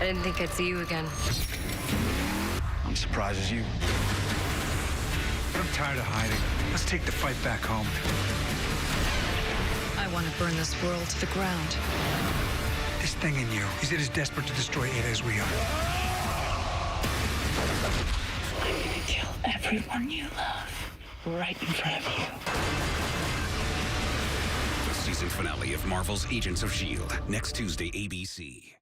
I didn't think I'd see you again. I'm surprised as you. I'm tired of hiding. Let's take the fight back home. I want to burn this world to the ground. This thing in you, is it as desperate to destroy Ada as we are? I'm gonna kill everyone you love right in front of you. The season finale of Marvel's Agents of S.H.I.E.L.D. next Tuesday, ABC.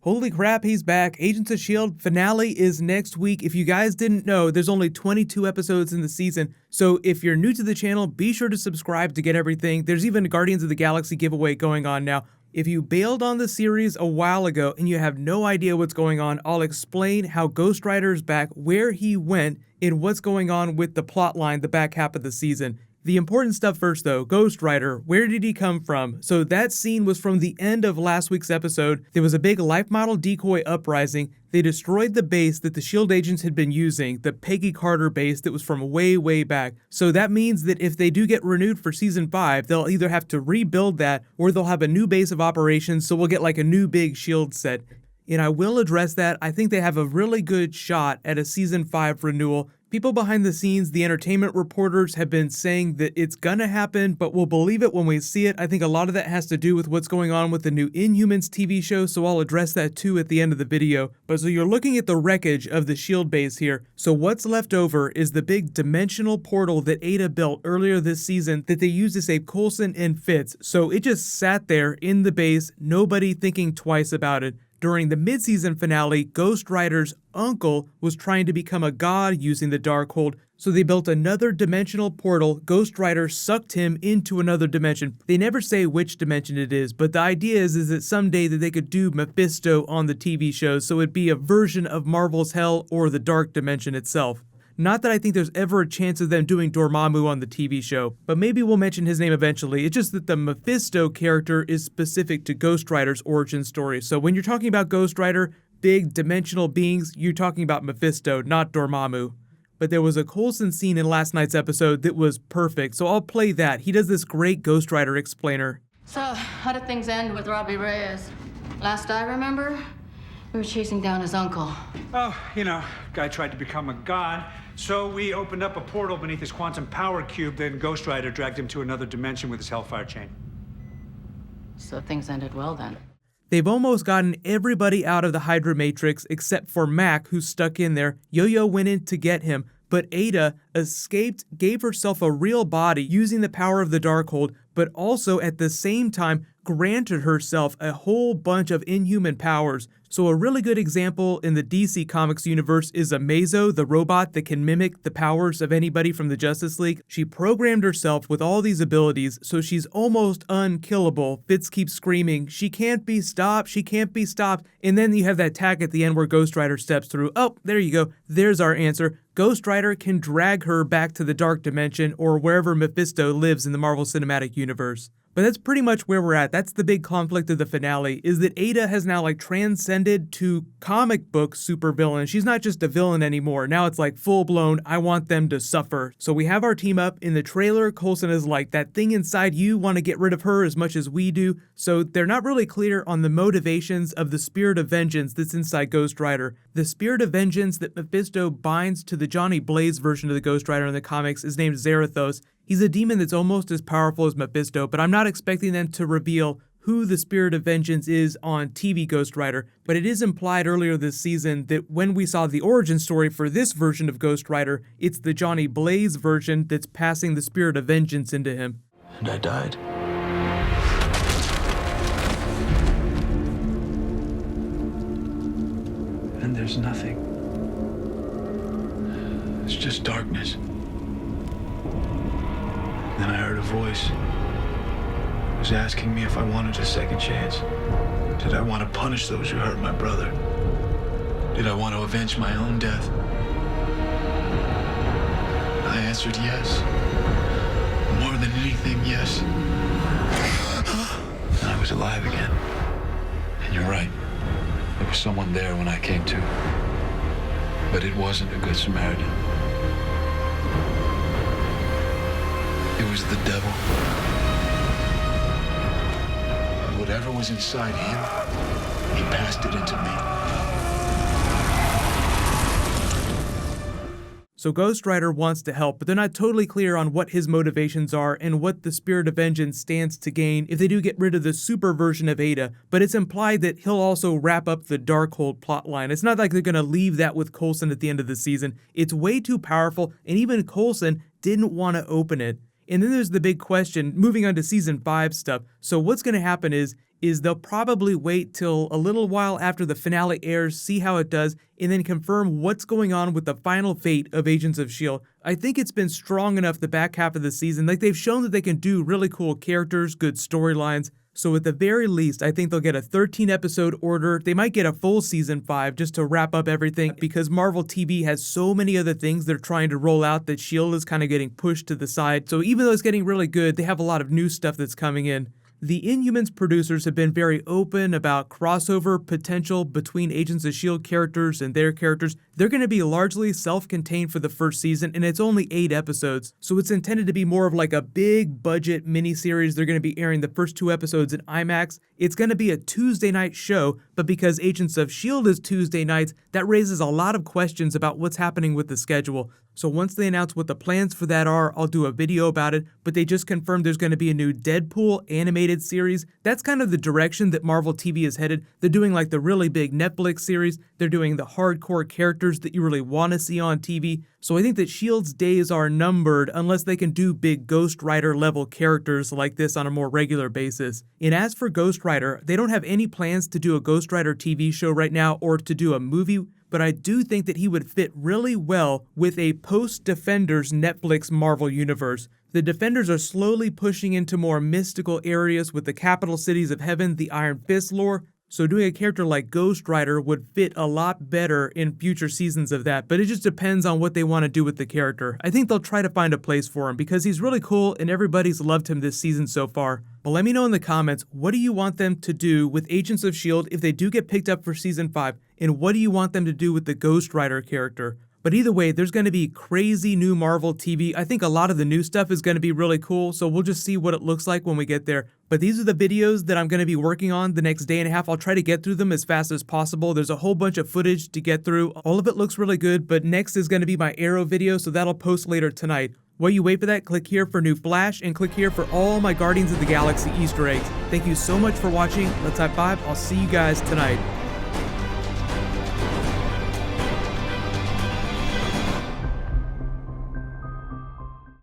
Holy crap, he's back. Agents of S.H.I.E.L.D. finale is next week. If you guys didn't know, there's only 22 episodes in the season, so if you're new to the channel, be sure to subscribe to get everything. There's even a Guardians of the Galaxy giveaway going on now. If you bailed on the series a while ago and you have no idea what's going on, I'll explain how Ghost Rider is back, where he went, and what's going on with the plot line the back half of the season. The important stuff first though, Ghost Rider, where did he come from? So that scene was from the end of last week's episode. There was a big life model decoy uprising. They destroyed the base that the S.H.I.E.L.D. agents had been using, the Peggy Carter base that was from way, way back. So that means that if they do get renewed for season 5, they'll either have to rebuild that or they'll have a new base of operations, so we'll get like a new big S.H.I.E.L.D. set. And I will address that. I think they have a really good shot at a season 5 renewal. People behind the scenes, the entertainment reporters, have been saying that it's gonna happen, but we'll believe it when we see it. I think a lot of that has to do with what's going on with the new Inhumans TV show, so I'll address that too at the end of the video. But so you're looking at the wreckage of the S.H.I.E.L.D. base here. So what's left over is the big dimensional portal that Ada built earlier this season that they used to save Coulson and Fitz. So it just sat there in the base, nobody thinking twice about it. During the mid-season finale, Ghost Rider's uncle was trying to become a god using the Darkhold, so they built another dimensional portal. Ghost Rider sucked him into another dimension. They never say which dimension it is, but the idea is that someday that they could do Mephisto on the TV show, so it'd be a version of Marvel's Hell or the Dark Dimension itself. Not that I think there's ever a chance of them doing Dormammu on the TV show, but maybe we'll mention his name eventually. It's just that the Mephisto character is specific to Ghost Rider's origin story. So when you're talking about Ghost Rider, big dimensional beings, you're talking about Mephisto, not Dormammu. But there was a Coulson scene in last night's episode that was perfect, so I'll play that. He does this great Ghost Rider explainer. So, how did things end with Robbie Reyes? Last I remember, we were chasing down his uncle. Oh, guy tried to become a god, so we opened up a portal beneath his quantum power cube, then Ghost Rider dragged him to another dimension with his Hellfire chain. So things ended well then. They've almost gotten everybody out of the Hydra Matrix except for Mac, who's stuck in there. Yo-Yo went in to get him, but Ada escaped, gave herself a real body using the power of the Darkhold, but also at the same time granted herself a whole bunch of inhuman powers. So a really good example in the DC Comics universe is Amazo, the robot that can mimic the powers of anybody from the Justice League. She programmed herself with all these abilities, so she's almost unkillable. Fitz keeps screaming, "She can't be stopped, she can't be stopped." And then you have that tag at the end where Ghost Rider steps through. Oh, there you go. There's our answer. Ghost Rider can drag her back to the Dark Dimension or wherever Mephisto lives in the Marvel Cinematic Universe. But that's pretty much where we're at. That's the big conflict of the finale, is that Ada has now transcended to comic book supervillain. She's not just a villain anymore. Now it's full blown, I want them to suffer. So we have our team up. In the trailer, Coulson is like, that thing inside you, want to get rid of her as much as we do. So they're not really clear on the motivations of the spirit of vengeance that's inside Ghost Rider. The spirit of vengeance that Mephisto binds to the Johnny Blaze version of the Ghost Rider in the comics is named Zarathos. He's a demon that's almost as powerful as Mephisto, but I'm not expecting them to reveal who the Spirit of Vengeance is on TV Ghost Rider, but it is implied earlier this season that when we saw the origin story for this version of Ghost Rider, it's the Johnny Blaze version that's passing the Spirit of Vengeance into him. And I died. And there's nothing. It's just darkness. Then I heard a voice. It was asking me if I wanted a second chance. Did I want to punish those who hurt my brother? Did I want to avenge my own death? I answered yes. More than anything, yes. And I was alive again. And you're right. There was someone there when I came to. But it wasn't a good Samaritan. It was the devil. Whatever was inside him He passed it into me. So Ghost Rider wants to help, but they're not totally clear on what his motivations are and what the Spirit of Vengeance stands to gain if they do get rid of the super version of Ada, but it's implied that he'll also wrap up the Darkhold plotline. It's not like they're going to leave that with Coulson at the end of the season. It's way too powerful, and even Coulson didn't want to open it. And then there's the big question, moving on to Season 5 stuff. So what's going to happen is they'll probably wait till a little while after the finale airs, see how it does, and then confirm what's going on with the final fate of Agents of S.H.I.E.L.D. I think it's been strong enough the back half of the season. Like, they've shown that they can do really cool characters, good storylines. So at the very least, I think they'll get a 13-episode order. They might get a full Season 5 just to wrap up everything, because Marvel TV has so many other things they're trying to roll out that S.H.I.E.L.D. is kind of getting pushed to the side. So even though it's getting really good, they have a lot of new stuff that's coming in. The Inhumans producers have been very open about crossover potential between Agents of S.H.I.E.L.D. characters and their characters. They're going to be largely self-contained for the first season, and it's only 8 episodes, so it's intended to be more of like a big budget miniseries. They're going to be airing the first 2 episodes in IMAX. It's going to be a Tuesday night show, but because Agents of S.H.I.E.L.D. is Tuesday nights, that raises a lot of questions about what's happening with the schedule. So once they announce what the plans for that are, I'll do a video about it, but they just confirmed there's going to be a new Deadpool animated series. That's kind of the direction that Marvel TV is headed. They're doing like the really big Netflix series. They're doing the hardcore characters that you really want to see on TV. So I think that S.H.I.E.L.D.'s days are numbered unless they can do big Ghost Rider level characters like this on a more regular basis. And as for Ghost Rider, they don't have any plans to do a Ghost Rider TV show right now or to do a movie, but I do think that he would fit really well with a post-Defenders Netflix Marvel universe. The Defenders are slowly pushing into more mystical areas with the capital cities of heaven, the Iron Fist lore, so doing a character like Ghost Rider would fit a lot better in future seasons of that, but it just depends on what they want to do with the character. I think they'll try to find a place for him because he's really cool and everybody's loved him this season so far. But let me know in the comments, what do you want them to do with Agents of S.H.I.E.L.D. if they do get picked up for Season 5, and what do you want them to do with the Ghost Rider character? But either way, there's going to be crazy new Marvel TV. I think a lot of the new stuff is going to be really cool, so we'll just see what it looks like when we get there. But these are the videos that I'm going to be working on the next day and a half. I'll try to get through them as fast as possible. There's a whole bunch of footage to get through. All of it looks really good, but next is going to be my Arrow video, so that'll post later tonight. While you wait for that, click here for new Flash, and click here for all my Guardians of the Galaxy Easter eggs. Thank you so much for watching. Let's high five. I'll see you guys tonight.